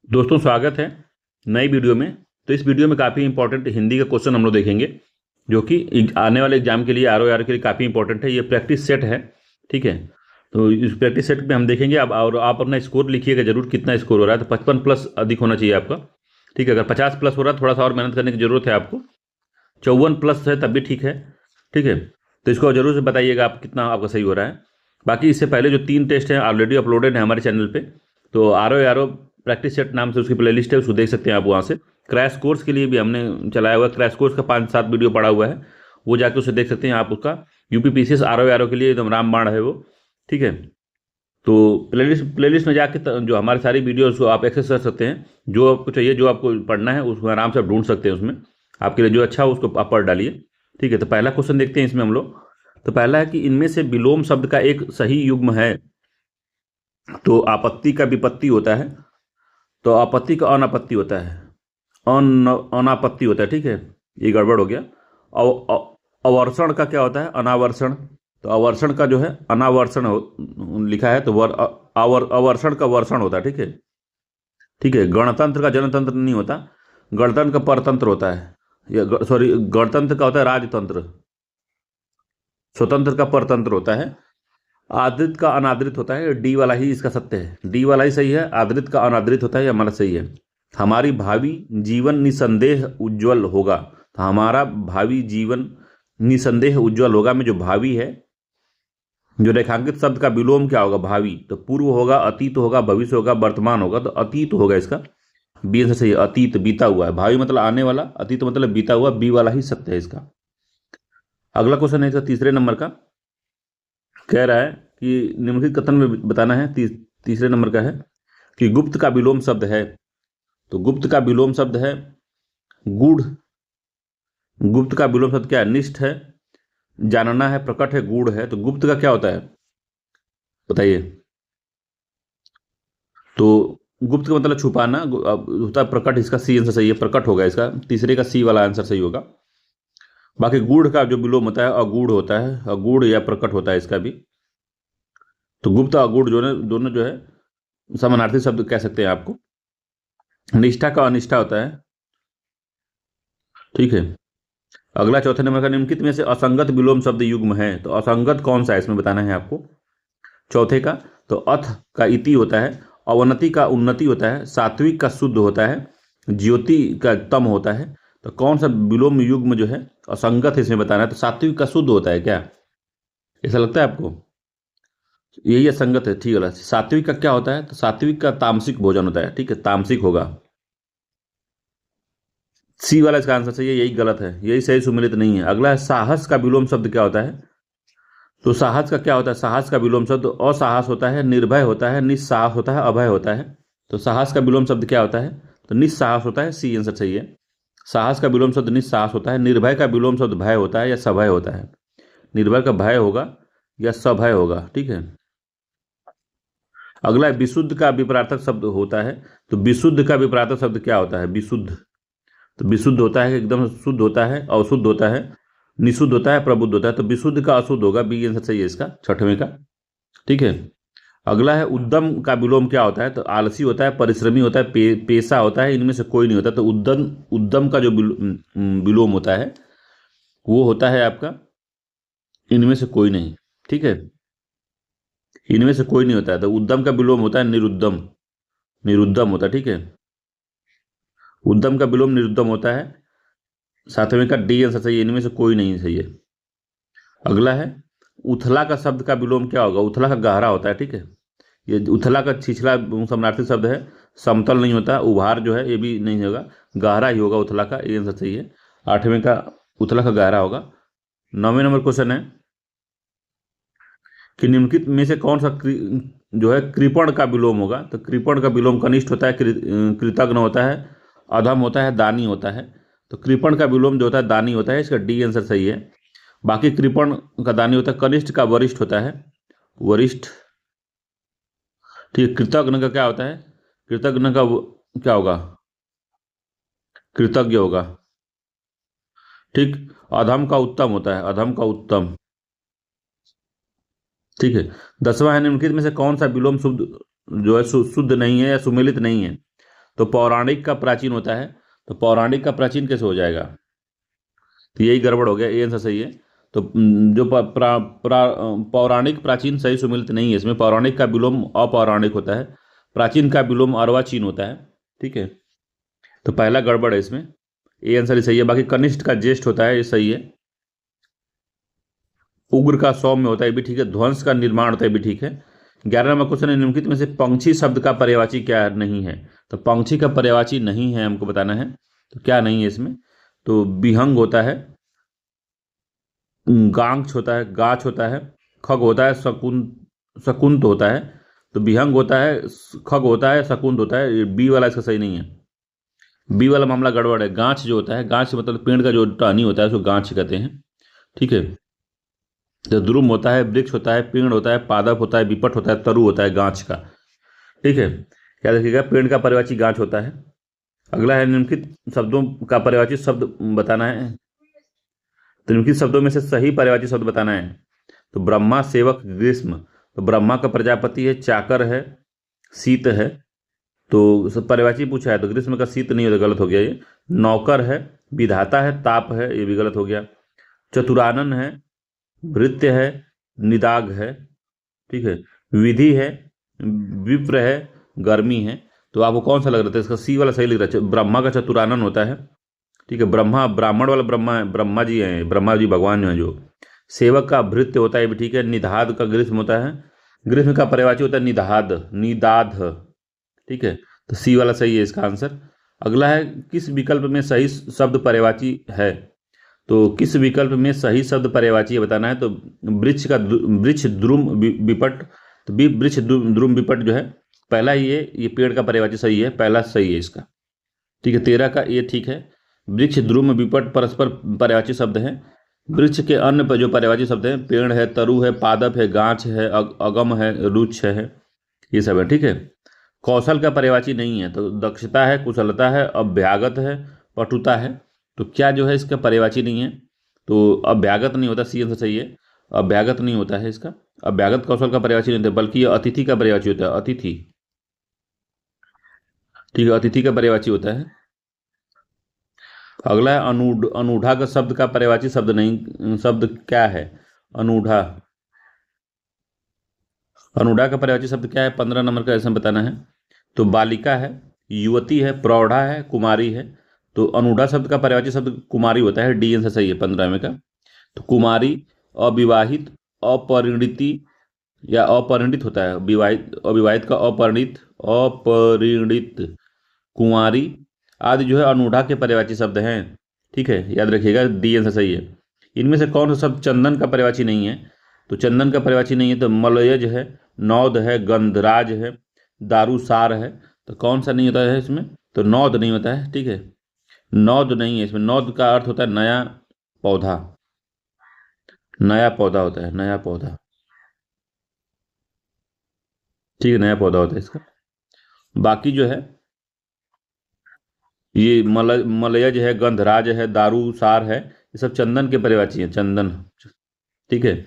दोस्तों स्वागत है नई वीडियो में। तो इस वीडियो में काफ़ी इंपॉर्टेंट हिंदी का क्वेश्चन हम लोग देखेंगे, जो कि आने वाले एग्जाम के लिए आर के लिए काफ़ी इंपॉर्टेंट है। ये प्रैक्टिस सेट है, ठीक है। तो इस प्रैक्टिस सेट में हम देखेंगे अब, और आप अपना स्कोर लिखिएगा जरूर, कितना स्कोर हो रहा है। तो 55 प्लस अधिक होना चाहिए आपका, ठीक है। अगर 50 प्लस हो रहा है थोड़ा सा और मेहनत करने की जरूरत है आपको। 54 प्लस है तब भी ठीक है, ठीक है। तो इसको जरूर से बताइएगा आप कितना आपका सही हो रहा है। बाकी इससे पहले जो 3 टेस्ट हैं ऑलरेडी अपलोडेड है हमारे चैनल पे। तो आर प्रैक्टिस सेट नाम से उसकी प्लेलिस्ट है, उसको देख सकते हैं आप वहाँ से। क्रैश कोर्स के लिए भी हमने चलाया हुआ है, क्रैश कोर्स का 5-7 वीडियो पड़ा हुआ है, वो जाके उसे देख सकते हैं आप। उसका यूपीपीसीएस आर के लिए एकदम रामबाण है वो, ठीक है। तो प्लेलिस्ट में जाके जो हमारी सारी वीडियोस को आप एक्सेस कर सकते हैं। जो आपको चाहिए, जो आपको पढ़ना है, उसको आराम से आप ढूंढ सकते हैं उसमें। आपके लिए जो अच्छा हो उसको आप पढ़ डालिए, ठीक है। तो पहला क्वेश्चन देखते हैं इसमें हम लोग। तो पहला है कि इनमें से विलोम शब्द का एक सही युग्म है तो आपत्ति का विपत्ति होता है, तो आपत्ति का अनापत्ति होता है, अनापत्ति होता है, ठीक है। ये गड़बड़ हो गया। अवर्षण का क्या होता है? अनावर्षण। तो अवर्षण का जो है अनावर्षण लिखा है, तो अवर्षण का वर्षण होता है, ठीक है, ठीक है। गणतंत्र का जनतंत्र नहीं होता, गणतंत्र का परतंत्र होता है। या सॉरी, गणतंत्र का होता है राजतंत्र, स्वतंत्र का परतंत्र होता है। आदृत का अनादृत होता है, डी वाला ही इसका सत्य है, डी वाला ही सही है। आदृत का अनादृत होता है, ये हमारा सही है। हमारी भावी जीवन निसंदेह उज्जवल होगा, तो हमारा भावी जीवन निसंदेह उज्जवल होगा में जो भावी है, जो रेखांकित शब्द का विलोम क्या होगा? भावी। तो पूर्व होगा, अतीत होगा, भविष्य होगा, वर्तमान होगा, तो अतीत होगा इसका। बी आंसर सही है, अतीत बीता हुआ है। भावी मतलब आने वाला, अतीत मतलब बीता हुआ, बी वाला ही सत्य है इसका। अगला क्वेश्चन है इसका तीसरे नंबर का। कह रहा है कि निम्नलिखित कथन में बताना है, तीसरे नंबर का है कि गुप्त का विलोम शब्द है। तो गुप्त का विलोम शब्द है गूढ़। गुप्त का विलोम शब्द क्या है? निष्ठ है, जानना है, प्रकट है, गूढ़ है। तो गुप्त का क्या होता है बताइए? तो गुप्त का मतलब छुपाना होता है, प्रकट इसका सी आंसर सही है, प्रकट होगा इसका। तीसरे का सी वाला आंसर सही होगा। बाकी गूढ़ का जो विलोम होता है अगूढ़ होता है, अगूढ़ या प्रकट होता है इसका भी। तो गुप्त अगूढ़ जो दोनों जो है समानार्थी शब्द कह सकते हैं आपको। निष्ठा का अनिष्ठा होता है, ठीक है। अगला चौथे नंबर का, निम्नलिखित में से असंगत विलोम शब्द युग्म है। तो असंगत कौन सा है इसमें बताना है आपको। चौथे का, तो अथ का इति होता है, अवनति का उन्नति होता है, सात्विक का शुद्ध होता है, ज्योति का तम होता है। तो कौन सा विलोम युग्म जो है असंगत है इसमें बताना है। तो सात्विक का शुद्ध होता है क्या? ऐसा लगता है आपको? यही असंगत है, ठीक है। सात्विक का क्या होता है? तो सात्विक का तामसिक भोजन होता है, ठीक है, तामसिक होगा। सी वाला इसका आंसर सही है, यही गलत है, यही सही सुमेलित नहीं है। अगला है साहस का विलोम शब्द क्या होता है। तो साहस का क्या होता है? साहस का विलोम शब्द असाहस होता है, निर्भय होता है, निस्साहस होता है, अभय होता है। तो साहस का विलोम शब्द क्या होता है? तो निस्साहस होता है, सी आंसर सही है। साहस का विलोम शब्द निस्साहस होता है। निर्भय का विलोम शब्द भय होता है या सभय होता है। निर्भय का भय होगा या सभय होगा, ठीक है। अगला है विशुद्ध का विपरार्थक शब्द होता है। तो विशुद्ध का विपरार्थक शब्द क्या होता है? विशुद्ध। तो विशुद्ध होता है एकदम शुद्ध होता है, अशुद्ध होता है, निशुद्ध होता है, प्रबुद्ध होता है। तो विशुद्ध का अशुद्ध होगा, बी आंसर सही है इसका, छठवें का, ठीक है। अगला है उद्यम का विलोम क्या होता है। तो आलसी होता है, परिश्रमी होता है, पेशा होता है, इनमें से कोई नहीं होता। तो उद्यम, उद्यम का जो विलोम होता है वो होता है आपका इनमें से कोई नहीं, ठीक है। इनमें से कोई नहीं होता है। तो उद्यम का विलोम होता है निरुद्यम, निरुद्यम होता है, ठीक है। उद्यम का विलोम निरुद्यम होता है, सातवें का डी आंसर सही है, इनमें से कोई नहीं सही है। अगला है उथला का शब्द का विलोम क्या होगा। उथला का गहरा होता है, ठीक है। ये उथला का छिछला समानार्थी शब्द है, समतल नहीं होता। उभार जो है ये भी नहीं होगा, गहरा ही होगा उथला का, ये आंसर सही है। आठवें का उथला का गहरा होगा। 9वें नंबर क्वेश्चन है कि निम्नलिखित में से कौन सा जो है कृपण का विलोम होगा। तो कृपण का विलोम कनिष्ठ होता है, कृतज्ञ होता है, अधम होता है, दानी होता है। तो कृपण का विलोम जो होता है दानी होता है, इसका डी आंसर सही है। बाकी कृपण का दानी होता है, कनिष्ठ का वरिष्ठ होता है, वरिष्ठ, ठीक है। कृतज्ञ का क्या होता है? कृतज्ञ का क्या होगा? कृतज्ञ होगा, ठीक। अधम का उत्तम होता है, अधम का उत्तम, ठीक है। 10वां है निम्नलिखित में से कौन सा विलोम शुद्ध जो है शुद्ध नहीं है या सुमेलित नहीं है। तो पौराणिक का प्राचीन होता है, तो पौराणिक का प्राचीन कैसे हो जाएगा? तो यही गड़बड़ हो गया, ये आंसर सही है। तो जो पौराणिक प्राचीन सही सुमिलित नहीं है इसमें। पौराणिक का विलोम अपौराणिक होता है, प्राचीन का विलोम अर्वाचीन होता है। ठीक है, तो पहला गड़बड़ है इसमें, ये आंसर ही सही है। बाकी कनिष्ठ का ज्येष्ठ होता है, ये सही है। उग्र का सौम्य होता है, ये भी ठीक है। ध्वंस का निर्माण होता है, ये भी ठीक है। 11 नंबर क्वेश्चन है, निम्नलिखित में से पंक्षी शब्द का पर्यायवाची क्या नहीं है? तो पंक्षी का पर्यायवाची नहीं है, हमको बताना है। तो क्या नहीं है इसमें? तो विहंग होता है, गांछ होता है, गाछ होता है, खग होता है, शकुंत होता है। तो विहंग होता है, खग होता है, शकुंत होता है। बी वाला इसका सही नहीं है, बी वाला मामला गड़बड़ है। गांछ जो होता है, गांछ मतलब पेड़ का जो टहनी होता है उसको गांछ कहते हैं। ठीक है, तो द्रुम होता है, वृक्ष होता है, पेड़ होता है, पादप होता है, विपट होता है, तरु होता है गांछ का। ठीक है, क्या देखिएगा, पेड़ का पर्यायवाची गांछ होता है। अगला है, निम्नलिखित शब्दों का पर्यायवाची शब्द बताना है। तो निम्नलिखित शब्दों में से सही पर्यायवाची शब्द बताना है। तो ब्रह्मा, सेवक, ग्रीष्म। तो ब्रह्मा का प्रजापति है, चाकर है, शीत है। तो सब पर्यायवाची पूछा है, तो ग्रीष्म का शीत नहीं होता, गलत हो गया ये। नौकर है, विधाता है, ताप है, ये भी गलत हो गया। चतुरानन है, भृत्य है, निदाग है। ठीक है, विधि है, विप्र है, गर्मी है। तो आपको कौन सा लग रहा था? इसका सी वाला सही लग रहा है, ब्रह्मा का चतुरानन होता है। ठीक है, ब्रह्मा ब्राह्मण वाला ब्रह्मा है, ब्रह्मा जी हैं, ब्रह्मा जी भगवान जो है जो। सेवक का भृत्य होता है, ये भी ठीक है। निधाद का ग्रीष्म होता है, ग्रीष्म का पर्यायवाची होता है निधाद, निदाध। ठीक है, तो सी वाला सही है इसका आंसर। अगला है, किस विकल्प में सही शब्द पर्यायवाची है? तो किस विकल्प में सही शब्द पर्यायवाची बताना है। तो वृक्ष द्रुम विपट। तो वृक्ष द्रुम विपट जो है पहला ही है, ये पेड़ का पर्यायवाची सही है, पहला सही है इसका। ठीक है, 13 का ये ठीक है। वृक्ष द्रुम विपट परस्पर पर्यायवाची शब्द है। वृक्ष के अन्य पर जो पर्यायवाची शब्द है, पेड़ है, तरु है, पादप है, गांछ है, अगम है, रुक्ष है, ये सब है। ठीक है, कौशल का पर्यायवाची नहीं है। तो दक्षता है, कुशलता है, अभ्यागत है, पटुता है। तो क्या जो है इसका पर्यायवाची नहीं है? तो अभ्यागत नहीं होता, सी आंसर सही है, अभ्यागत नहीं होता है इसका। अभ्यागत कौशल का पर्यायवाची नहीं होता, बल्कि यह अतिथि का पर्यायवाची होता है, अतिथि। ठीक है, अतिथि का पर्यायवाची होता है। अगला है, अनूढ़ा का शब्द का पर्यायवाची शब्द नहीं, शब्द क्या है? अनूढ़ा, अनूढ़ा का पर्यायवाची शब्द क्या है? 15 नंबर का ऐसा बताना है। तो बालिका है, युवती है, प्रौढ़ा है, कुमारी है। तो अनूढ़ा शब्द का पर्यायवाची शब्द कुमारी होता है, डी आंसर सही है 15 में का। तो कुमारी, अविवाहित, अपरिणीति या अपरिणित होता है, विवाहित अविवाहित का अपरिणित, अपरिणित, कुंवारी आदि जो है अनूढ़ा के पर्यायवाची शब्द हैं। ठीक है, याद रखिएगा, डी आंसर सही है। इनमें से कौन सा शब्द चंदन का पर्यायवाची नहीं है? तो चंदन का पर्यायवाची नहीं है, तो मलयज है, नौद है, गंधराज है, दारूसार है। तो कौन सा नहीं होता है इसमें? तो नौद नहीं होता है। ठीक है, नौद नहीं है इसमें। नौद का अर्थ होता है नया पौधा, नया पौधा होता है, नया पौधा। ठीक है, नया पौधा होता है इसका। बाकी जो है ये मलयज है, गंधराज है, दारूसार है, ये सब चंदन के पर्यायवाची है, चंदन। ठीक है,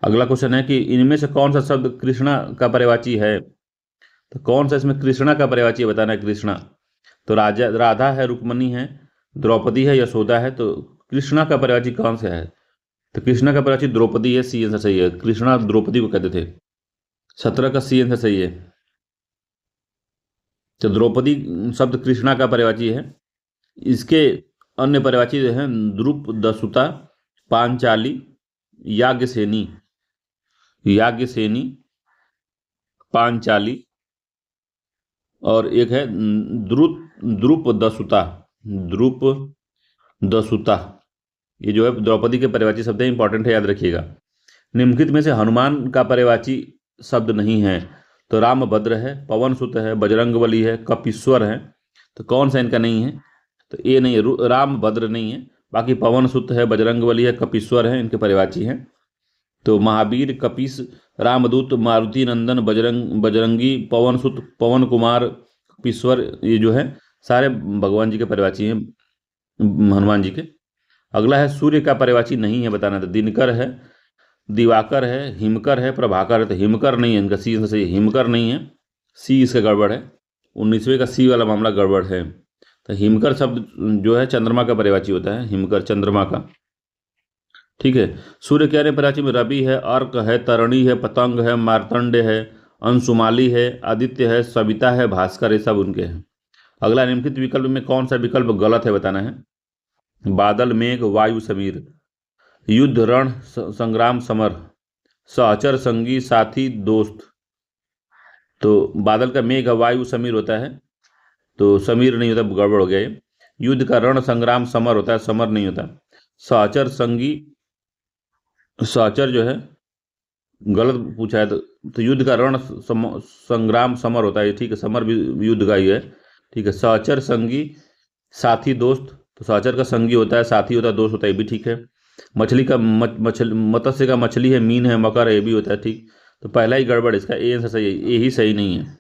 अगला क्वेश्चन है कि इनमें से कौन सा शब्द कृष्णा का पर्यायवाची है? तो कौन सा इसमें कृष्णा का पर्यायवाची बताना है, कृष्णा। तो राधा है, रुक्मणी है, द्रौपदी है, यशोदा है। तो कृष्णा का पर्यायवाची कौन सा है? तो कृष्णा का पर्यायवाची द्रौपदी है, सी आंसर सही है। कृष्णा द्रौपदी को कहते थे। 17 का सी आंसर सही है। तो द्रौपदी शब्द कृष्णा का पर्यायवाची है। इसके अन्य पर्यायवाची हैं द्रुप, दसुता, पांचाली, याज्ञसेनी, याज्ञसेनी, पांचाली, और एक है द्रुप दसुता, द्रुप दसुता। ये जो है द्रौपदी के पर्यायवाची शब्द है, इंपॉर्टेंट है, याद रखिएगा। निम्नलिखित में से हनुमान का पर्यायवाची शब्द नहीं है। तो रामभद्र है, पवनसुत है, बजरंगबली है, कपीश्वर है। तो कौन सा इनका नहीं है? तो ये नहीं है, रामभद्र नहीं है। बाकी पवनसुत है, बजरंगबली है, कपीश्वर है, इनके पर्यायवाची हैं। तो महावीर, कपीस, रामदूत, मारुति नंदन, बजरंगी, पवनसुत, पवन कुमार, कपीश्वर, ये जो है सारे भगवान जी के पर्यायवाची हैं, हनुमान जी के। अगला है, सूर्य का पर्यायवाची नहीं है बताना। तो दिनकर है, दिवाकर है, हिमकर है, प्रभाकर है। तो हिमकर नहीं है इनका, सी सही, हिमकर नहीं है, सी इसका गड़बड़ है। 19वें का सी वाला मामला गड़बड़ है। तो हिमकर शब्द जो है चंद्रमा का पर्यायवाची होता है, हिमकर चंद्रमा का। ठीक है। सूर्य क्या है पर्यायवाची में? रवि है, अर्क है, तरणी है, पतंग है, मार्तंड है, अंशुमाली है, आदित्य है, सविता है, भास्कर, ये सब उनके हैं। अगला, निम्नलिखित विकल्प में कौन सा विकल्प गलत है बताना है। बादल, मेघ, वायु, समीर। युद्ध, रण, संग्राम, समर। सहचर, संगी, साथी, दोस्त। तो बादल का मेघ, वायु, समीर होता है, तो समीर नहीं होता, गड़बड़ हो गया ये। युद्ध का रण, संग्राम, समर होता है, समर नहीं होता। सहचर, संगी, सहचर जो है गलत पूछा है, तो युद्ध का रण, संग्राम, समर होता है, ठीक है, समर भी युद्ध का ही है। ठीक है। सहचर, संगी, साथी, दोस्त। तो सहचर का संगी होता है, साथी होता है, दोस्त होता है, ये भी ठीक है। मछली का मत्स्य का मछली है, मीन है, मकर है, ये भी होता है, ठीक। तो पहला ही गड़बड़, इसका ए आंसर सही है, ए ही सही नहीं है।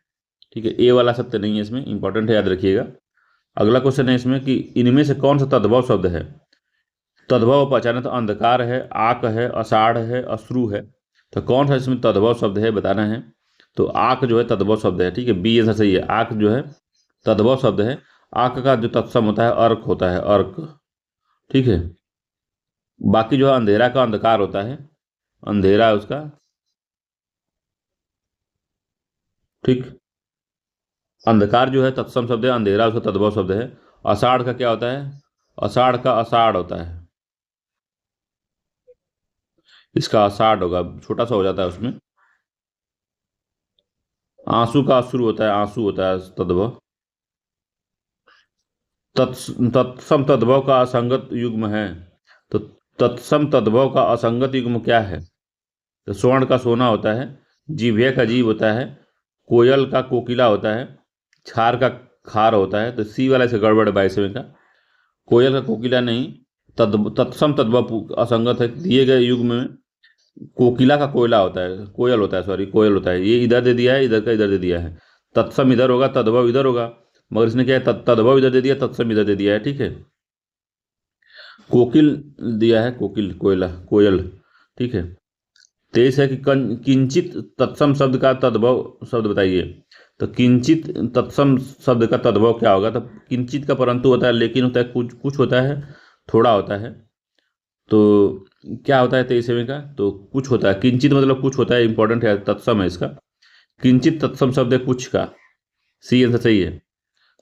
ठीक है, ए वाला सत्य नहीं है इसमें, इंपॉर्टेंट है, याद रखिएगा। अगला क्वेश्चन है इसमें कि इनमें से कौन सा तद्भव शब्द है। तद्भव पहचाने तो अंधकार है, आक है, अषाढ़ है, अश्रु है। तो कौन सा इसमें तद्भव शब्द है बताना है। तो आक जो है तद्भव शब्द है, ठीक है, बी आंसर सही है, आक जो है तद्भव शब्द है। आक का जो तत्सम होता है अर्क होता है, अर्क। ठीक है। बाकी जो है अंधेरा का अंधकार होता है, अंधेरा है उसका। ठीक। अंधकार जो है तत्सम शब्द है, अंधेरा उसका तद्भव शब्द है। आषाढ़ का क्या होता है? आषाढ़ का आषाढ़ होता है, इसका आषाढ़ होगा, छोटा सा हो जाता है उसमें। आंसू का अश्रु होता है, आंसू होता है तद्भव। तत्सम तद्भव का असंगत युग्म है। तो तत्सम तद्भव का असंगत युग्म क्या है? तो स्वर्ण का सोना होता है, जीभे का जीव होता है, कोयल का कोकिला होता है, क्षार का खार होता है। तो सी वाला से गड़बड़ है 22वें का। कोयल का कोकिला नहीं, तत्सम तद्भव असंगत है, दिए गए युग्म में कोकिला का कोयला होता है, कोयल होता है, सॉरी कोयल होता है, ये इधर दे दिया है, इधर का इधर दे दिया है। तत्सम इधर होगा, तद्भव इधर होगा, मगर इसने क्या है, तद्भव इधर दे दिया, तत्सम इधर दे दिया है। ठीक है। कोकिल दिया है, कोकिल, कोयला, कोयल। ठीक है। 23 है कि किंचित तत्सम शब्द का तद्भव शब्द बताइए। तो किंचित तत्सम शब्द का तद्भव क्या होगा? तो किंचित का परंतु होता है, लेकिन होता है, कुछ कुछ होता है, थोड़ा होता है। तो क्या होता है 23वें का? तो कुछ होता है, किंचित मतलब कुछ होता है, इंपॉर्टेंट है, तत्सम है इसका। किंचित तत्सम शब्द है कुछ का, सी आंसर सही है।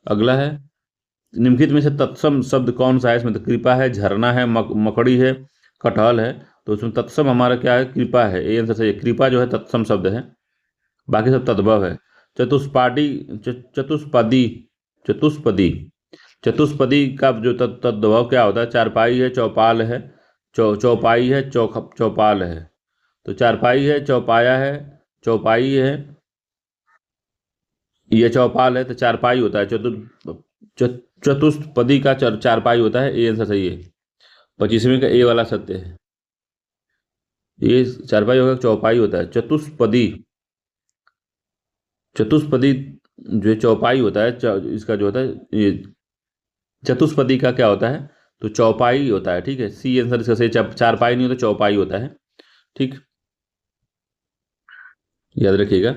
अगला है, निम्नलिखित में से तत्सम शब्द कौन सा है इसमें? तो कृपा है, झरना है, मकड़ी है, कटहल है। तो उसमें तत्सम हमारा क्या है? कृपा है, ये आंसर सही है, कृपा जो है तत्सम शब्द है, बाकी सब तद्भव है। चतुष्पादी, चतुष्पदी, चतुष्पदी, चतुष्पदी का जो तद्भव क्या होता है? चारपाई है, चौपाल है, चौपाई है, चौपाल है। तो चारपाई है, चौपाया है, चौपाई है, ये चौपाल है, तो चारपाई होता है। चतुष्पदी का चारपाई होता है, ये आंसर सही है। 25वें का ए वाला सत्य है, ये चारपाई होगा, चौपाई होता है। चतुष्पदी, चतुष्पदी जो चौपाई होता है, इसका जो होता है ये चतुष्पदी का क्या होता है? तो चौपाई होता है। ठीक है, सी आंसर इसका सही, चारपाई नहीं होता, चौपाई होता है। ठीक, याद रखिएगा।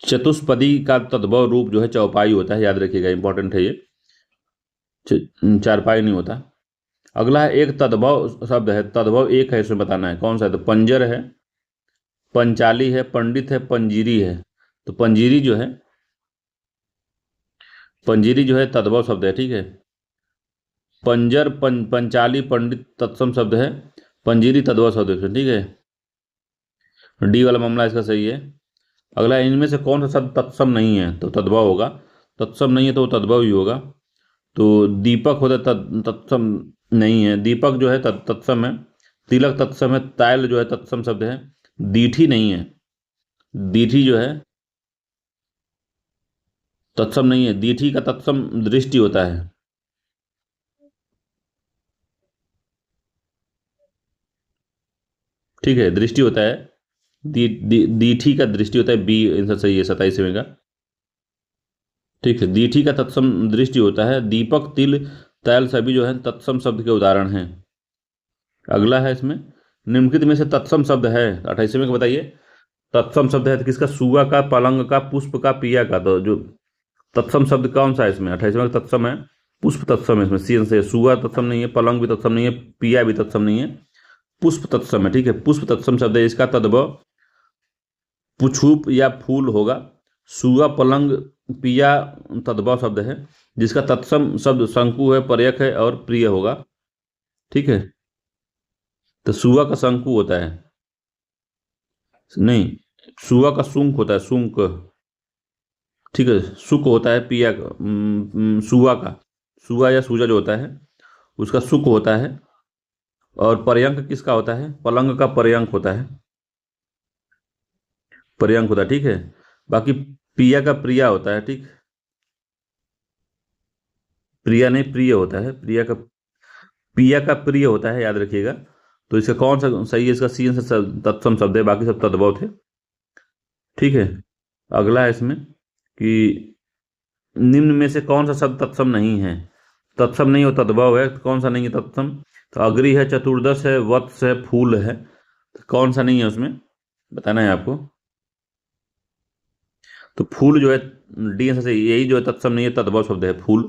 चतुष्पदी का तद्भव रूप जो है चौपाई होता है, याद रखिएगा, इंपॉर्टेंट है ये, चारपाई नहीं होता। अगला है, एक तद्भव शब्द है, तद्भव एक है, इसमें बताना है कौन सा है। तो पंजर है, पंचाली है, पंडित है, पंजीरी है। तो पंजीरी जो है, पंजीरी जो है तद्भव शब्द है। ठीक है। पंजर, पंचाली, पंडित तत्सम शब्द है, पंजीरी तद्भव शब्द है। ठीक है, डी वाला मामला इसका सही है। अगला, इनमें से कौन सा शब्द तत्सम नहीं है? तो तद्भव होगा, तत्सम नहीं है तो वो तद्भव ही होगा। तो दीपक होता तत्सम नहीं है, दीपक जो है तत्सम है। तिलक तत्सम है, तायल जो है तत्सम शब्द है। दीठी नहीं है, दीठी जो है तत्सम नहीं है, दीठी का तत्सम दृष्टि होता है। ठीक है, दृष्टि होता है, दीठी का दृष्टि होता है, बी आंसर सही है 27वें का। ठीक है, दीठी का तत्सम दृष्टि होता है। दीपक, तिल, तैल सभी जो है तत्सम शब्द के उदाहरण हैं। अगला है इसमें, निम्नलिखित में से तत्सम शब्द है 28वें का बताइए। तत्सम शब्द है तो किसका? सुआ का, पलंग का, पुष्प का, पिया का। तो जो तत्सम शब्द कौन सा है इसमें? 28वां का तत्सम है पुष्प तत्सम है। इसमें सी से सुआ तत्सम नहीं है, पलंग भी तत्सम नहीं है, पिया भी तत्सम नहीं है, पुष्प तत्सम है। ठीक है, पुष्प तत्सम शब्द है। इसका तद्भव पुछूप या फूल होगा। सुआ, पलंग, पिया तद्भव शब्द है जिसका तत्सम शब्द शंकु है, पर्यक है और प्रिय होगा। ठीक है, तो सुआ का शंकु होता है, नहीं, सुआ का सुंक होता है, सुंक। ठीक है, सुक होता है पिया का, सुआ का, सुआ या सूजा जो होता है उसका सुक होता है। और पर्यंक किसका होता है? पलंग का पर्यंक होता है, पर्यंक होता है। ठीक है, बाकी पिया का प्रिया होता है। ठीक, प्रिया नहीं, प्रिय होता है, प्रिया का, पिया का प्रिय होता है, याद रखिएगा। तो इसका कौन सा सही है? इसका सी से तत्सम शब्द है, बाकी सब तद्भव थे। ठीक है, अगला है इसमें कि निम्न में से कौन सा शब्द तत्सम नहीं है? तत्सम नहीं हो, तद्भव है, तो कौन सा नहीं है तत्सम? तो अग्रि है, चतुर्दश है, वत्स है, फूल है। तो कौन सा नहीं है उसमें, बताना है आपको। तो फूल जो है डी आंसर से, यही जो है तत्सम नहीं है, तद्भव शब्द है फूल।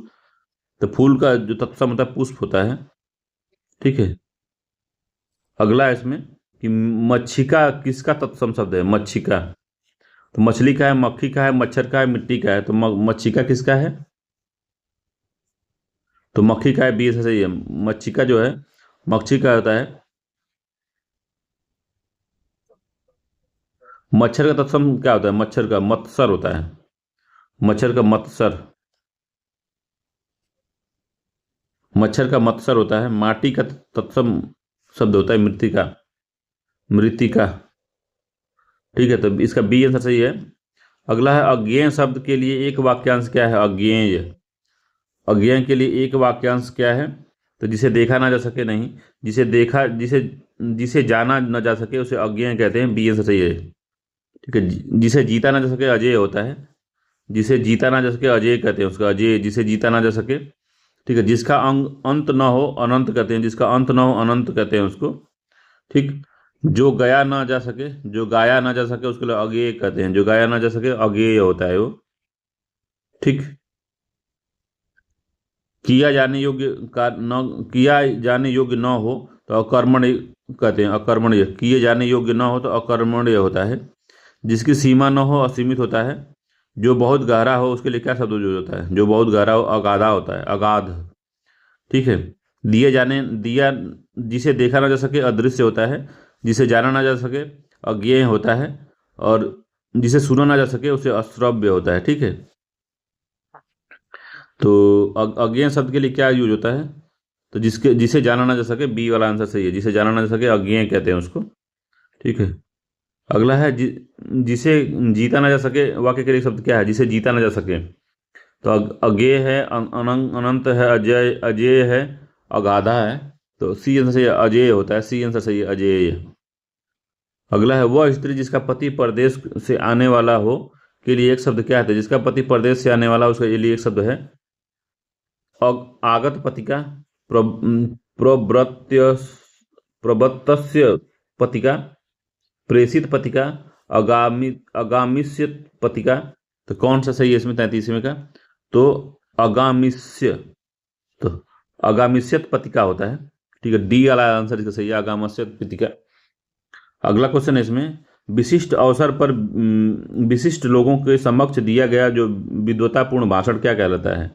तो फूल का जो तत्सम होता है पुष्प होता है। ठीक है, अगला है इसमें कि मच्छिका किसका तत्सम शब्द है? मच्छिका, तो मछली का है, मक्खी का है, मच्छर का है, मिट्टी का है। तो मच्छिका किसका है? तो मक्खी का है, बी से सही है। मच्छिका जो है मच्छी का होता है। मच्छर का तत्सम क्या होता है? मच्छर का मत्सर होता है, मच्छर का मत्सर, मच्छर का मत्सर होता है। माटी का तत्सम शब्द होता है मृतिका, मृतिका। ठीक है, तो इसका बी आंसर सही है। अगला है अज्ञेय शब्द के लिए एक वाक्यांश क्या है? अज्ञेय, अज्ञेय के लिए एक वाक्यांश क्या है? तो जिसे देखा ना जा सके, नहीं, जिसे देखा, जिसे जिसे जाना न जा सके उसे अज्ञेय कहते हैं, बी आंसर सही है। ठीक है, जिसे जीता ना जा सके अजेय होता है, जिसे जीता ना जा सके अजेय कहते हैं उसका, अजेय, जिसे जीता ना जा सके। ठीक है, जिसका अंग अंत ना हो अनंत कहते हैं, जिसका अंत ना हो अनंत कहते हैं उसको। ठीक, जो गया ना जा सके, जो गाया ना जा सके उसके लिए अज्ञेय कहते हैं, जो गाया ना जा सके अज्ञेय होता है वो। ठीक, किया जाने योग्य का न, किया जाने योग्य न हो तो अकर्मण्य कहते हैं, अकर्मण्य। किए जाने योग्य न हो तो अकर्मण्य होता है। जिसकी सीमा न हो असीमित होता है। जो बहुत गहरा हो उसके लिए क्या शब्द यूज होता है? जो बहुत गहरा हो अगाधा होता है, अगाध। ठीक है, दिए जाने, दिया, जिसे देखा ना जा सके अदृश्य होता है, जिसे जाना ना जा सके अज्ञेय होता है, और जिसे सुना ना जा सके उसे अश्रव्य होता है। ठीक है, तो अज्ञेय शब्द के लिए क्या यूज होता है? तो जिसके, जिसे जाना ना जा सके, बी वाला आंसर सही है, जिसे जाना ना जा सके अज्ञेय कहते हैं उसको। ठीक है, अगला है जिसे जीता ना जा सके, वाक्य के लिए शब्द क्या है? जिसे जीता ना जा सके, तो अज्ञेय है, अनंत है, अजय, अजेय है, अगाधा है। तो सी आंसर सही है, अजेय होता है, सी आंसर सही है, अजेय। अगला है वह स्त्री जिसका पति परदेश से आने वाला हो के लिए एक शब्द क्या है? जिसका पति परदेश से आने वाला उसके लिए एक शब्द है आगत पतिका, प्रव्रत्य, प्रवत्तस्य पतिका, प्रेषित पतिका, अगामिष्यत पतिका। तो कौन सा सही है इसमें 33वें का? तो अगामिष्य, तो अगामिष्यत पतिका होता है। ठीक है, डी वाला आंसर इसका सही है, अगामिष्यत पतिका। अगला क्वेश्चन है इसमें विशिष्ट अवसर पर विशिष्ट लोगों के समक्ष दिया गया जो विद्वतापूर्ण भाषण क्या कहलाता है?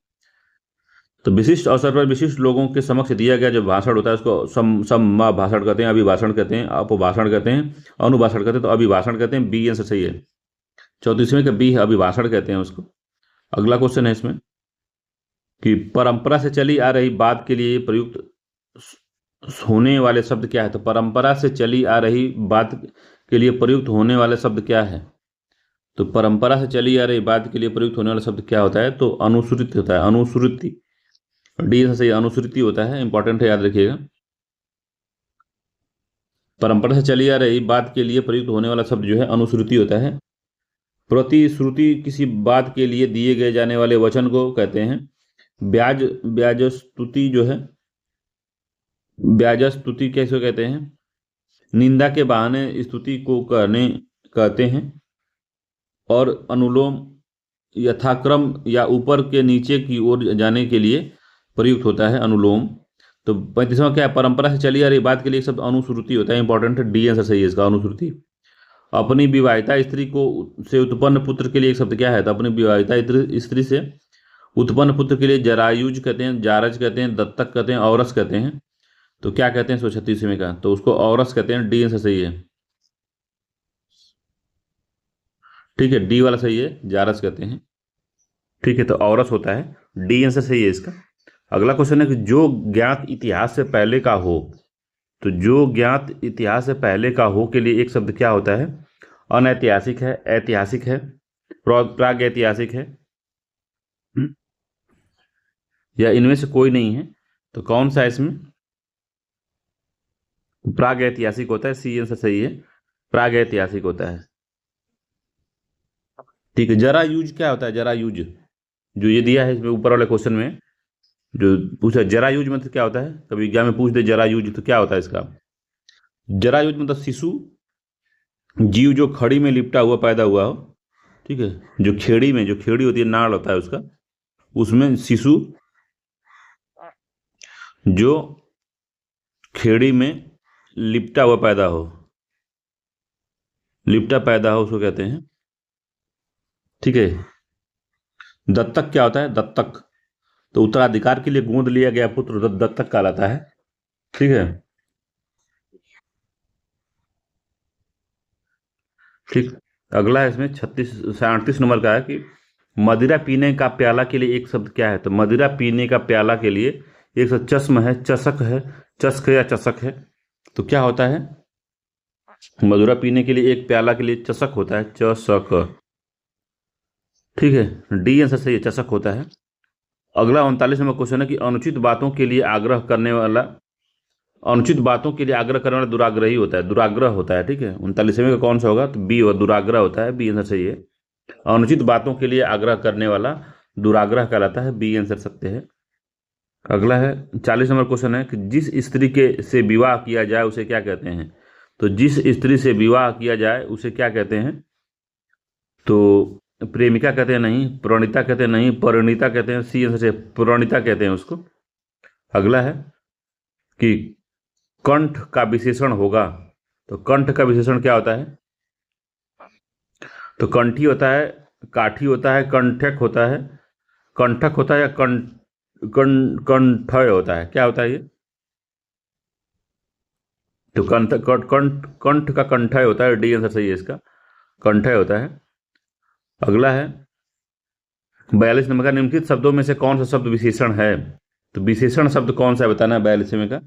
तो विशिष्ट अवसर पर विशिष्ट लोगों के समक्ष दिया गया जो भाषण होता है उसको भाषण कहते हैं, अभिभाषण कहते हैं, अपभाषण कहते हैं, अनुभाषण कहते हैं। तो अभिभाषण कहते हैं, बी आंसर सही है। 34वें का बी है, अभिभाषण कहते हैं उसको। अगला क्वेश्चन है इसमें कि परंपरा से चली आ रही बात के लिए प्रयुक्त होने वाले शब्द क्या है? तो परंपरा से चली आ रही बात के लिए प्रयुक्त होने वाले शब्द क्या है? तो परंपरा से चली आ रही बात के लिए प्रयुक्त होने वाला शब्द क्या होता है? तो अनुश्रुति होता है, अनुश्रुति, डी से सही अनुश्रुति होता है, इंपॉर्टेंट है, याद रखिएगा। परंपरा से चली आ रही बात के लिए प्रयुक्त होने वाला शब्द जो है अनुश्रुति होता है। प्रतिश्रुति किसी बात के लिए दिए गए जाने वाले वचन को कहते हैं। ब्याजस्तुति जो है, ब्याजस्तुति कैसे कहते हैं? निंदा के बहाने स्तुति को करने कहते हैं और अनुलोम यथाक्रम या ऊपर के नीचे की ओर जाने के लिए प्रयुक्त होता है अनुलोम। तो 35वां क्या है, परंपरा से चली आ रही बात के लिए एक शब्द अनुश्रुति होता है, इंपॉर्टेंट है, डी आंसर सही है इसका, अनुश्रुति। अपनी विवाहिता स्त्री को से उत्पन्न पुत्र के लिए एक शब्द क्या है, तो अपनी विवाहिता स्त्री से उत्पन्न पुत्र के लिए जरायुज कहते हैं, जारज कहते हैं, दत्तक कहते हैं, औरस कहते हैं। तो क्या कहते हैं 136वें का, तो उसको औरस कहते हैं, डी आंसर सही है। ठीक है, डी वाला सही है, जारज कहते हैं। ठीक है, तो औरस होता है, डी आंसर सही है इसका। अगला क्वेश्चन है कि जो ज्ञात इतिहास से पहले का हो, तो जो ज्ञात इतिहास से पहले का हो के लिए एक शब्द क्या होता है, अनैतिहासिक है, ऐतिहासिक है, प्राग ऐतिहासिक है, या इनमें से कोई नहीं है। तो कौन सा है इसमें, प्राग ऐतिहासिक होता है, सी आंसर सही है, प्राग ऐतिहासिक होता है। ठीक है, जरा यूज क्या होता है, जरा यूज जो ये दिया है इसमें ऊपर वाले क्वेश्चन में जो पूछा, जरा यूज मतलब क्या होता है, कभी एग्जाम में पूछ दे जरा यूज तो क्या होता है इसका। जरा यूज मतलब शिशु जीव जो खड़ी में लिपटा हुआ पैदा हुआ हो, ठीक है, जो खेड़ी में, जो खेड़ी होती है, नाड़ होता है उसका, उसमें शिशु जो खेड़ी में लिपटा हुआ पैदा हो, लिपटा पैदा हो, उसको कहते हैं। ठीक है, दत्तक क्या होता है, दत्तक तो उत्तराधिकार के लिए गोद लिया गया पुत्र दत्तक कहलाता है। ठीक है, ठीक। अगला है इसमें 38 नंबर का है कि मदिरा पीने का प्याला के लिए एक शब्द क्या है, तो मदिरा पीने का प्याला के लिए एक शब्द चश्म है, चषक है, चस्क या चषक है। तो क्या होता है, मदिरा पीने के लिए एक प्याला के लिए चषक होता है, चषक। ठीक है, डी आंसर सही है, चषक होता है। अगला 39 नंबर क्वेश्चन है कि अनुचित बातों के लिए आग्रह करने वाला, अनुचित बातों के लिए आग्रह करने वाला दुराग्रही होता है, दुराग्रह होता है। ठीक है, 39वें का कौन सा होगा, तो बी होगा, दुराग्रह होता है, बी आंसर सही है। अनुचित बातों के लिए आग्रह करने वाला दुराग्रह कहलाता है, बी आंसर सत्य है। अगला है 40 नंबर क्वेश्चन है कि जिस स्त्री के से विवाह किया जाए उसे क्या कहते हैं, तो जिस स्त्री से विवाह किया जाए उसे क्या कहते हैं, तो प्रेमिका कहते हैं नहीं, प्रणीता कहते हैं नहीं, परिणीता कहते हैं, सी आंसर से प्रणीता कहते हैं उसको। अगला है कि कंठ का विशेषण होगा, तो कंठ का विशेषण क्या होता है, तो कंठी होता है, काठी होता है, कंठक होता है, कंठक होता है, या कंठय होता है, क्या होता है ये, तो कंठ कंठ कंठ का कंठय होता है, डी आंसर सही है इसका, कंठय होता है। अगला है 42 नंबर का, निम्नलिखित शब्दों में से कौन सा शब्द विशेषण है, तो विशेषण शब्द कौन सा है बताना है 42वें का।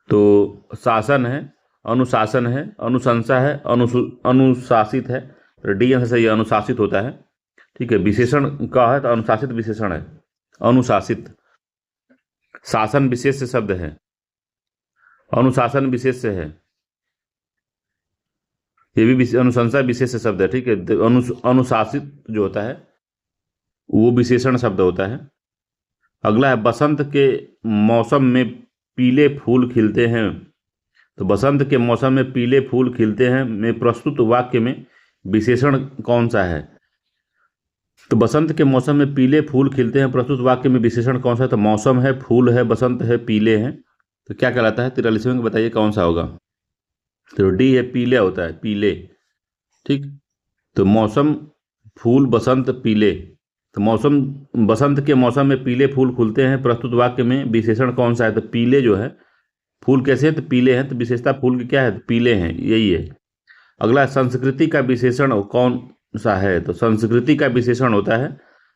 तो शासन है, अनुशासन है, अनुशंसा है, अनुशासित है, तो डी आंसर सही है, अनुशासित होता है। ठीक है, विशेषण का है तो अनुशासित विशेषण है, अनुशासित। शासन विशेष से शब्द है, अनुशासन विशेष से है, ये भी अनुशंसा विशेष से शब्द है। ठीक है, अनुशासित जो होता है वो विशेषण शब्द होता है। अगला है बसंत के मौसम में पीले फूल खिलते हैं, तो बसंत के मौसम में पीले फूल खिलते हैं में प्रस्तुत वाक्य में विशेषण कौन सा है, तो बसंत के मौसम में पीले फूल खिलते हैं प्रस्तुत वाक्य में विशेषण कौन सा है, तो मौसम है, फूल है, बसंत है, पीले हैं। तो क्या कहलाता है 43वें में, बताइए कौन सा होगा, तो डी है, पीले होता है, पीले। ठीक, तो मौसम, फूल, बसंत, पीले। तो मौसम, बसंत के मौसम में पीले फूल खुलते हैं प्रस्तुत वाक्य में विशेषण कौन सा है, तो पीले जो है, फूल कैसे है, तो पीले हैं, तो विशेषता फूल की क्या है, तो पीले हैं, यही है। अगला संस्कृति का विशेषण कौन सा है, तो संस्कृति का विशेषण होता है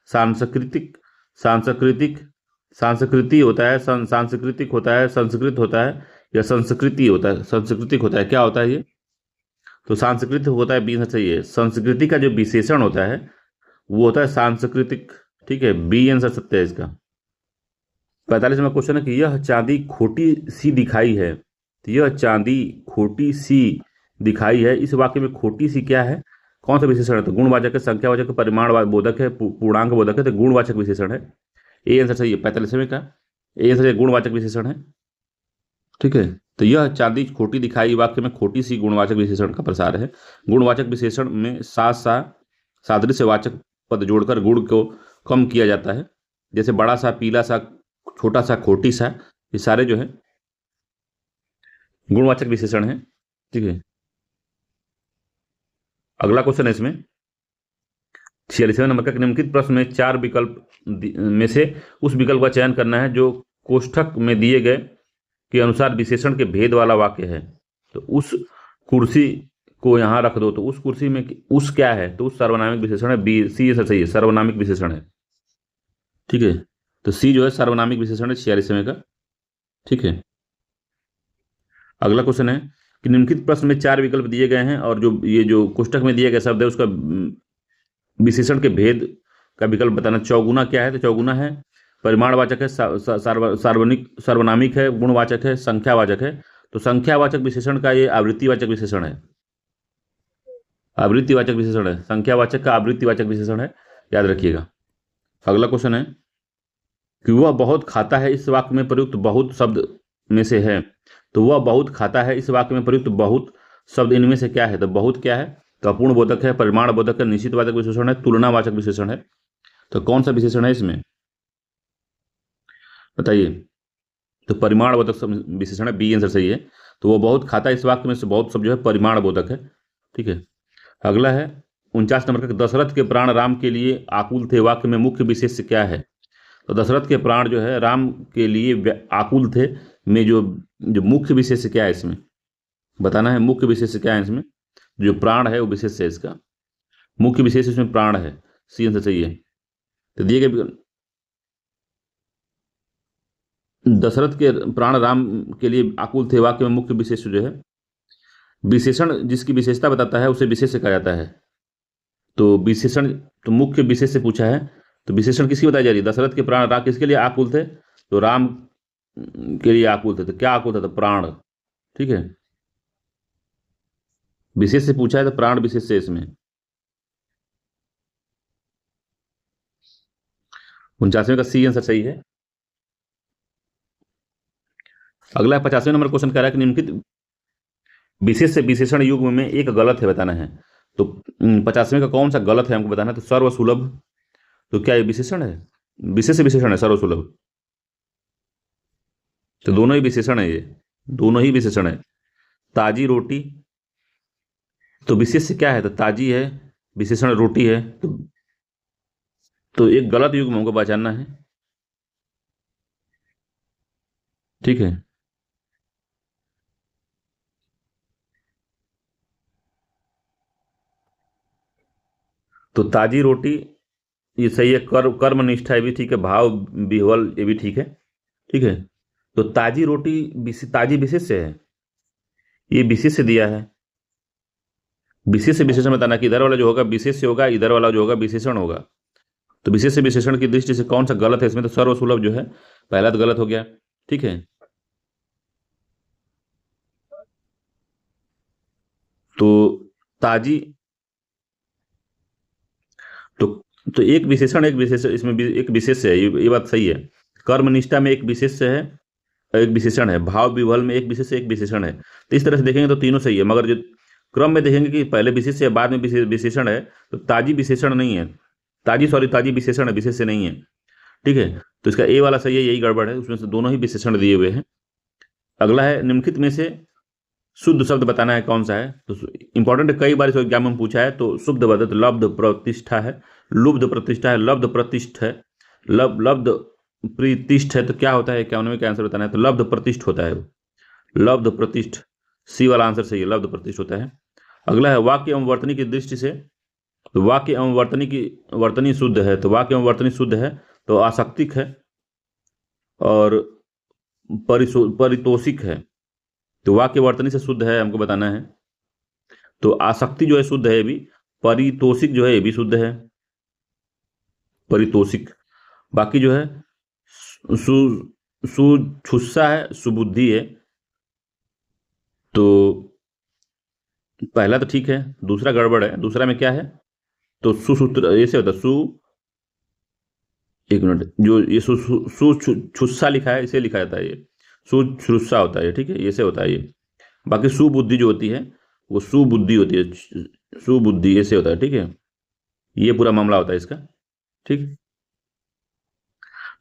सांस्कृतिक, सांस्कृतिक, सांस्कृति होता है, सांस्कृतिक होता है, संस्कृत होता है, या संस्कृति होता है, सांस्कृतिक होता है, क्या होता है ये, तो सांस्कृतिक होता है, बी आंसर सही है। संस्कृति का जो विशेषण होता है वो होता है सांस्कृतिक। ठीक है, बी आंसर सत्य है इसका। 45वां क्वेश्चन है कि यह चांदी खोटी सी दिखाई है, तो यह चांदी खोटी सी दिखाई है, इस वाक्य में खोटी सी क्या है, कौन सा विशेषण है, तो गुणवाचक है, संख्यावाचक है, परिमाण बोधक है, पूर्णांक बोधक है, तो गुणवाचक विशेषण है, ए आंसर सही है 45वें का, ए आंसर गुणवाचक विशेषण है। ठीक है, तो यह चांदी खोटी दिखाई वाक्य में खोटी सी गुणवाचक विशेषण का प्रसार है। गुणवाचक विशेषण में सा सा सादृश्यवाचक पद जोड़कर गुण को कम किया जाता है, जैसे बड़ा सा, पीला सा, छोटा सा, खोटी सा, ये सारे जो है गुणवाचक विशेषण है। ठीक है, अगला क्वेश्चन है इसमें 46वें नंबर का, निम्नलिखित प्रश्न में 4 विकल्प में से उस विकल्प का चयन करना है जो कोष्ठक में दिए गए के अनुसार विशेषण के भेद वाला वाक्य है। तो उस कुर्सी को यहां रख दो, तो उस कुर्सी में उस क्या है, तो उस सर्वनामिक विशेषण है। बी, सी सही है, सर्वनामिक विशेषण है। ठीक है, तो सी जो है सर्वनामिक विशेषण है 46वें का। ठीक है, अगला क्वेश्चन है कि निम्नलिखित प्रश्न में 4 विकल्प दिए गए हैं और जो ये जो कोष्ठक में दिया गया शब्द है उसका विशेषण के भेद का विकल्प बताना। चौगुना क्या है, तो चौगुना है परिमाणवाचक है, सार्वनिक सर्वनामिक है, गुणवाचक है, संख्यावाचक है। तो संख्यावाचक विशेषण का ये आवृत्तिवाचक विशेषण है, आवृत्तिवाचक विशेषण है, संख्यावाचक का आवृत्तिवाचक विशेषण है, याद रखिएगा। अगला क्वेश्चन है कि वह बहुत खाता है इस वाक्य में प्रयुक्त बहुत शब्द में से है। तो वह बहुत खाता है इस वाक्य में प्रयुक्त बहुत शब्द इनमें से क्या है, तो बहुत क्या है, तो अपूर्ण बोधक है, परिमाण बोधक है, निश्चितवाचक विशेषण है, तुलनावाचक विशेषण है। तो कौन सा विशेषण है इसमें बताइए, तो परिमाण बोधक विशेषण है, बी आंसर सही है। तो वो बहुत खाता है इस वाक्य में से बहुत शब्द जो है परिमाण बोधक है। ठीक है, अगला है 49 नंबर का, दशरथ के प्राण राम के लिए आकुल थे वाक्य में मुख्य विशेष क्या है। तो दशरथ के प्राण जो है राम के लिए आकुल थे में जो जो मुख्य विशेष क्या है इसमें बताना है। मुख्य विशेष क्या है इसमें, जो प्राण है वो विशेष है, इसका मुख्य विशेष इसमें प्राण है, सी आंसर सही है। तो दिए गए दशरथ के प्राण राम के लिए आकुल थे वाक्य में मुख्य विशेष जो है, विशेषण जिसकी विशेषता बताता है उसे विशेष कहा जाता है। तो विशेषण, तो मुख्य विशेष से पूछा है, तो विशेषण किसकी बताई जा रही है, दशरथ के प्राण राम किसके लिए आकुल थे, तो राम के लिए आकुल थे। तो क्या आकुल था, तो प्राण। ठीक है, विशेष से पूछा है तो प्राण विशेष से इसमें। 49वें का सी आंसर सही है। अगला 50वें नंबर क्वेश्चन कह रहा है कि निम्नलिखित विशेष से विशेषण युग्म में एक गलत है बताना है। तो 50वें का कौन सा गलत है हमको बताना है। तो सर्वसुलभ, तो क्या ये विशेषण है, विशेष से विशेषण है सर्वसुलभ। तो दोनों ही विशेषण है, ये दोनों ही विशेषण है। ताजी रोटी, तो विशेष से क्या है, तो ताजी है, विशेषण रोटी है। तो एक गलत युग्म हमको पहचानना है। ठीक है, तो ताजी रोटी ये सही है, कर्मनिष्ठा ये भी ठीक है, भाव विह्वल ये भी ठीक है। ठीक है, तो ताजी रोटी ताजी विशेष से है, ये विशेष से दिया है। विशेष से विशेषण बताना कि इधर वाला जो होगा विशेष से होगा, इधर वाला जो होगा विशेषण होगा। तो विशेष से विशेषण की दृष्टि से कौन सा गलत है इसमें, तो सर्वसुलभ जो है पहला तो गलत हो गया। ठीक है, तो ताजी, तो तो एक विशेषण एक विशेष इसमें एक विशेष है, ये बात सही है। कर्मनिष्ठा में एक विशेष है, एक विशेषण है। भाव विह्वल में एक विशेष से एक विशेषण है। तो इस तरह से देखेंगे तो तीनों सही है, मगर जो क्रम में देखेंगे कि पहले विशेष है बाद में विशेषण है, तो ताजी विशेषण नहीं है, ताजी विशेषण है, विशेष से नहीं है। ठीक है, तो इसका ए वाला सही है, यही गड़बड़ है, उसमें से दोनों ही विशेषण दिए हुए हैं। अगला है निम्नलिखित में से शुद्ध शब्द बताना है कौन सा है। तो इंपॉर्टेंट कई बार इस एग्जाम में पूछा है। तो शुद्ध बदत लब्ध प्रतिष्ठा है, लुब्ध प्रतिष्ठा है, लब्ध प्रतिष्ठ है, लब्ध प्रतिष्ठ है। तो क्या होता है, क्या उनमें क्या आंसर बताना है, तो लब्ध प्रतिष्ठ होता है, लब्ध प्रतिष्ठ, सी वाला आंसर सही है, लब्ध प्रतिष्ठ होता है। अगला है वाक्य एवं वर्तनी की दृष्टि से, तो वाक्य एवं वर्तनी की वर्तनी शुद्ध है, तो वाक्य एवं वर्तनी शुद्ध है तो आसक्तिक है और परितोषिक है। तो वाक्य वर्तनी से शुद्ध है हमको बताना है। तो आसक्ति जो है शुद्ध है ये भी, परितोषिक जो है ये भी शुद्ध है, परितोषिक। बाकी जो है सुछुस्सा है, सुबुद्धि है। तो पहला तो ठीक है, दूसरा गड़बड़ है। दूसरा में क्या है, तो सुसूत्र ऐसे होता सु, एक मिनट, जो ये सुछुस्सा लिखा है इसे लिखा जाता है ये शुश्रूषा होता है, ठीक है, ऐसे होता है ये। बाकी सुबुद्धि जो होती है वो सुबुद्धि होती है, सुबुद्धि ऐसे होता है, ठीक है। ये पूरा मामला होता है इसका, ठीक।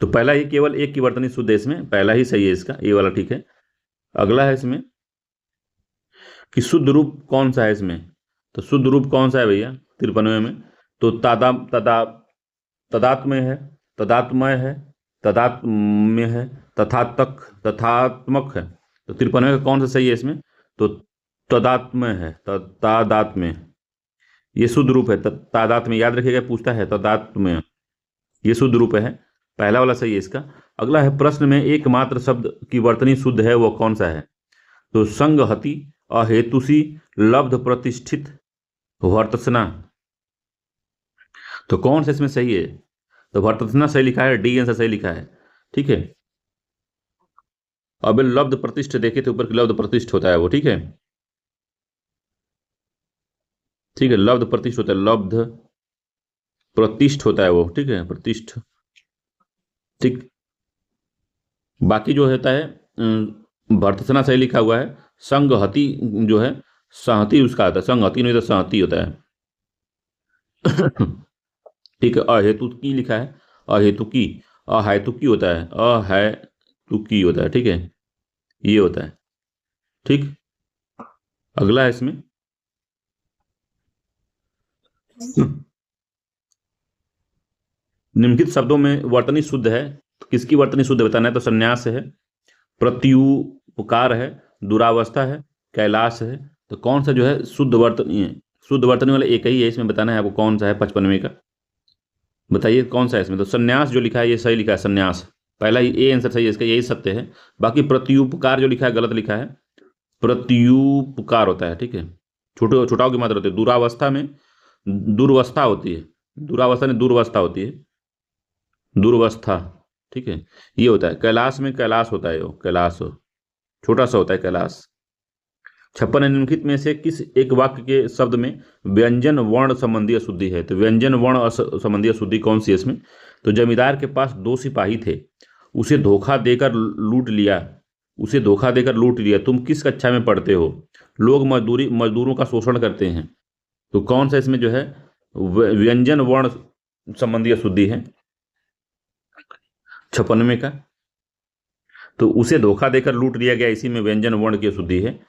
तो पहला ही केवल एक की वर्तनी शुद्ध है, इसमें पहला ही सही है इसका, ये वाला ठीक है। अगला है इसमें कि शुद्ध रूप कौन सा है इसमें। तो शुद्ध रूप कौन सा है भैया 53वें में? तो तदात्मय है, तदात्मय है, तदात्म्य है, तथातक तथात्मक है। तो 53वें का कौन सा सही है इसमें? तो तदात्मय है, तादात्म्य, ये शुद्ध रूप है। तादात्म्य याद रखिएगा, पूछता है तदात्म्य, ये शुद्ध रूप है, पहला वाला सही है इसका। अगला है प्रश्न में एकमात्र शब्द की वर्तनी शुद्ध है वो कौन सा है? तो संगहति, अहेतुषी, लब्ध प्रतिष्ठित, वर्तसना। तो कौन सा इसमें सही है? तो वर्तसना सही लिखा है, डी आंसर सही लिखा है, ठीक है। अब लब्ध प्रतिष्ठ देखे तो ऊपर की लब्ध प्रतिष्ठ होता है वो, ठीक है, ठीक है, लब्ध प्रतिष्ठ होता है, लब्ध प्रतिष्ठ होता है वो, ठीक है, प्रतिष्ठ, ठीक। बाकी जो होता है भर्तसना सही लिखा हुआ है, संगहति जो है सहति उसका आता है, संगहति नहीं तो सहति होता है। ठीक है, अहेतुकी लिखा है, अहेतुकी, अहेतुकी होता है, अहेतुकी होता है, ठीक है, ये होता है, ठीक। अगला है इसमें निम्नलिखित शब्दों में वर्तनी शुद्ध है, तो किसकी वर्तनी शुद्ध बताना है? तो संन्यास है, प्रत्युपकार है, दुरावस्था है, कैलाश है। तो कौन सा जो है शुद्ध वर्तनी है? शुद्ध वर्तनी वाला एक ही है, इसमें बताना है आपको कौन सा है 55वें का, बताइए कौन सा है इसमें। तो संन्यास जो लिखा है ये सही लिखा है, संन्यास पहला ही ए आंसर सही है इसका, यही सत्य है। बाकी प्रत्युपकार जो लिखा है गलत लिखा है, प्रत्युपकार होता है, ठीक है, छोटे छोटाओं की मात्रा होती है। दुरावस्था में दुर्वस्था होती है, दुरावस्था में दुर्वस्था होती है, दुर्वस्था, ठीक है, ये होता है। कैलाश में कैलाश होता है, वो कैलाश छोटा सा होता है कैलाश। 56 निम्नलिखित में से किस एक वाक्य के शब्द में व्यंजन वर्ण संबंधी अशुद्धि है? तो व्यंजन वर्ण संबंधी अशुद्धि कौन सी है इसमें? तो जमींदार के पास 2 सिपाही थे, उसे धोखा देकर लूट लिया, उसे धोखा देकर लूट लिया। तुम किस कक्षा में पढ़ते हो? लोग मजदूरों का शोषण करते हैं। तो कौन सा इसमें जो है व्यंजन वर्ण संबंधी अशुद्धि है 56वें का? तो उसे धोखा देकर लूट लिया गया, इसी में व्यंजन वर्ण की अशुद्धि है।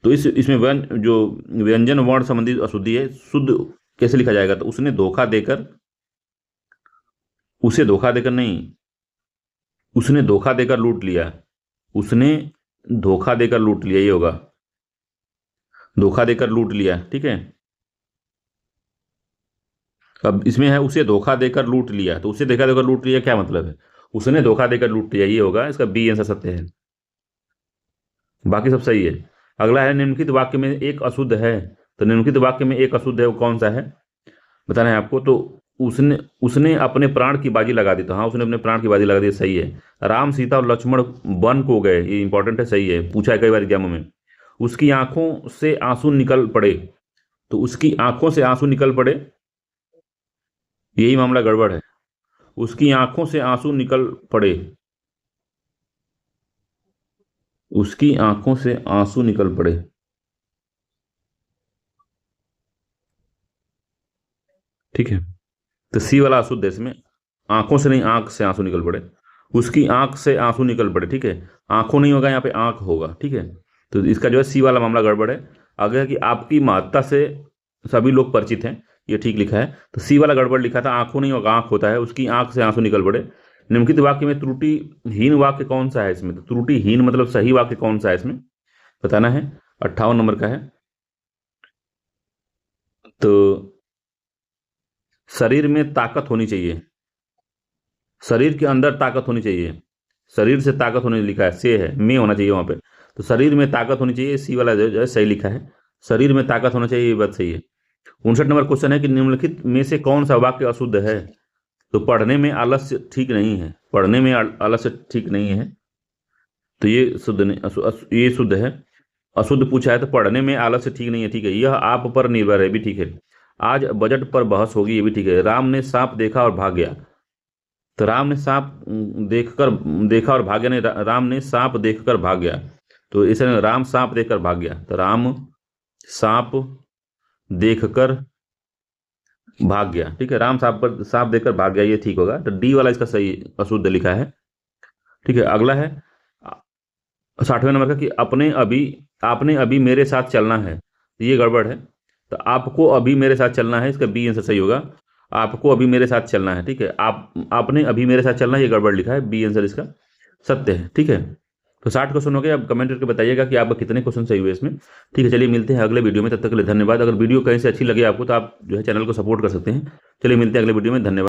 तो इसमें जो व्यंजन वर्ण संबंधी अशुद्धि है, शुद्ध कैसे लिखा जाएगा? तो उसने धोखा देकर, उसे धोखा देकर नहीं, उसने धोखा देकर लूट लिया, उसने धोखा देकर लूट लिया, ये होगा, धोखा देकर लूट लिया, ठीक है। अब इसमें है उसे धोखा देकर लूट लिया, तो उसे धोखा देकर लूट लिया क्या मतलब है? उसने धोखा देकर लूट लिया, ये होगा, इसका बी आंसर सत्य है, बाकी सब सही है। अगला है निम्नलिखित वाक्य में एक अशुद्ध है। तो निम्नलिखित वाक्य में एक अशुद्ध है वो कौन सा है बताना है आपको। तो उसने उसने अपने प्राण की बाजी लगा दी। तो हाँ, उसने अपने प्राण की बाजी लगा दी, सही है। राम सीता और लक्ष्मण वन को गए, ये इंपॉर्टेंट है, सही है, पूछा है कई बार एग्जामों में। उसकी आंखों से आंसू निकल पड़े, तो उसकी आंखों से आंसू निकल पड़े, यही मामला गड़बड़ है। उसकी आंखों से आंसू निकल पड़े, उसकी आंखों से आंसू निकल पड़े, ठीक है। तो सी वाला अशुद्ध है इसमें, आंखों से नहीं, आंख से आंसू निकल पड़े, उसकी आंख से आंसू निकल पड़े, ठीक है, आंखों नहीं होगा यहाँ पे, आंख होगा, ठीक है। तो इसका जो है सी वाला मामला गड़बड़ है। आगे है कि आपकी महत्ता से सभी लोग परिचित हैं, ये ठीक लिखा है। तो सी वाला गड़बड़ लिखा था, आंखों नहीं होगा, आंख होता है, उसकी आंख से आंसू निकल पड़े। निम्नलिखित वाक्य में त्रुटिहीन वाक्य कौन सा है इसमें? तो त्रुटिहीन मतलब सही वाक्य कौन सा है इसमें बताना है, 58 नंबर का है। तो शरीर में ताकत होनी चाहिए, शरीर के अंदर ताकत होनी चाहिए, शरीर से ताकत होने लिखा है, से है, में होना चाहिए वहां पे। तो शरीर में ताकत होनी चाहिए, सी वाला जो है सही लिखा है, शरीर में ताकत होना चाहिए, ये बात सही है। 59 नंबर क्वेश्चन है कि निम्नलिखित में से कौन सा वाक्य अशुद्ध है? तो पढ़ने में आलस्य ठीक नहीं है, पढ़ने में आलस्य ठीक नहीं है, तो ये शुद्ध नहीं, ये शुद्ध है। अशुद्ध पूछा है तो पढ़ने में आलस्य ठीक नहीं है, ठीक है। यह आप पर निर्भर है, भी ठीक है। आज बजट पर बहस होगी, ये भी ठीक है। राम ने सांप देखा और भाग गया, तो राम ने सांप देखकर देखा और भाग गया, नहीं, राम ने सांप देखकर भाग गया। तो इसे राम सांप देखकर भाग गया, तो राम सांप देखकर भाग गया। ठीक है, राम सांप देखकर भाग गया, ये ठीक होगा। तो डी वाला इसका सही अशुद्ध लिखा है। ठीक है, अगला है 60वें नंबर का कि आपने अभी मेरे साथ चलना है, ये गड़बड़ है। तो आपको अभी मेरे साथ चलना है, इसका बी आंसर सही होगा। आपको अभी मेरे साथ चलना है। ठीक है, आपने अभी मेरे साथ चलना है, ये गड़बड़ लिखा है, बी आंसर इसका सत्य है। ठीक है, तो 60 क्वेश्चन हो गए। अब कमेंट करके बताइएगा कि आपका कितने क्वेश्चन सही हुए इसमें। ठीक है, चलिए मिलते हैं अगले वीडियो में, तब तक के लिए धन्यवाद। अगर वीडियो कहीं से अच्छी लगे आपको तो आप जो है चैनल को सपोर्ट कर सकते हैं। चलिए मिलते हैं अगले वीडियो में, धन्यवाद।